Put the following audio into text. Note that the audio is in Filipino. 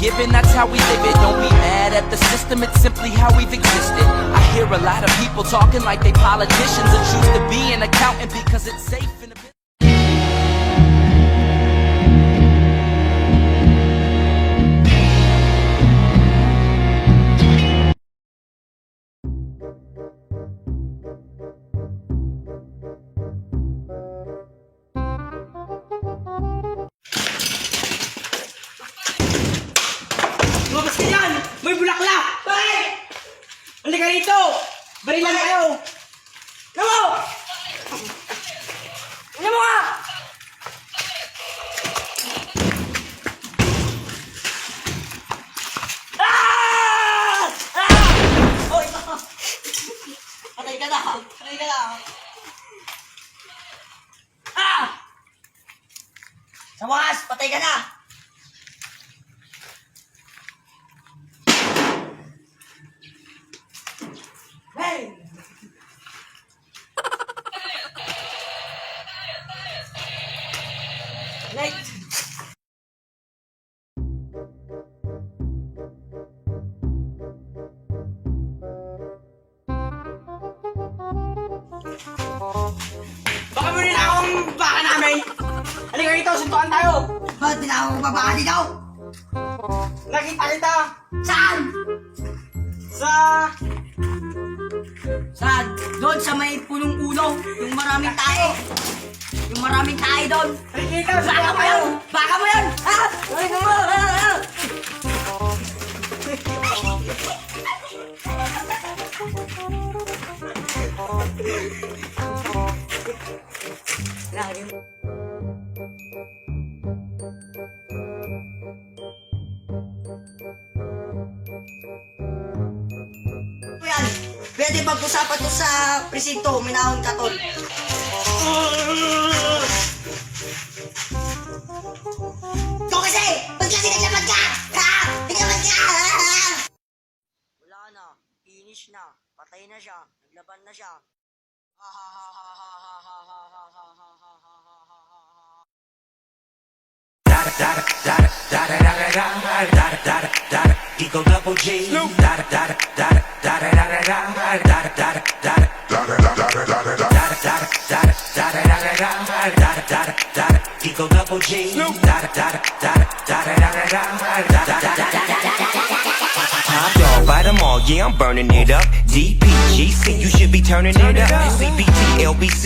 given, that's how we live it. Don't be mad at the system, it's simply how we've existed. I hear a lot of people talking like they politicians and choose to be an accountant because it's safe in a bit. Lumabas ka dyan! May bulaklak! Bakit? Halika rito! Barilan kayo! Namo! Namo ka! Ah! Ah! Oy! Patay ka na! Patay ka na! Ah! Sa wakas, patay ka na! Hey! Like... Baka mo rin akong baka namin! Halika rito, suntukan tayo! Ba't di na ako babaka dito? Nakita kita! Saan? Saan? Doon sa may punong ulo. Yung maraming tae. Yung maraming tae doon. Halika, Baka mo yun! Baka mo yun! Ah! Ay, mo! Ah! Lagi mo. Yan. Pwede pag-usapan to sa presinto. Minahon ka, tol. Ikaw kasi! Ba't kasi naglapad ka? Ha? Naglapad ka! Wala na. Finish na. Patay na siya. Naglaban na siya. Ha ha ha ha ha ha ha ha ha ha ha ha ha ha. Eagle double G. Eagle double G. Top dog, bite 'em all, yeah, I'm burning it up. DPGC, you should be turning it up. CBT, LBC.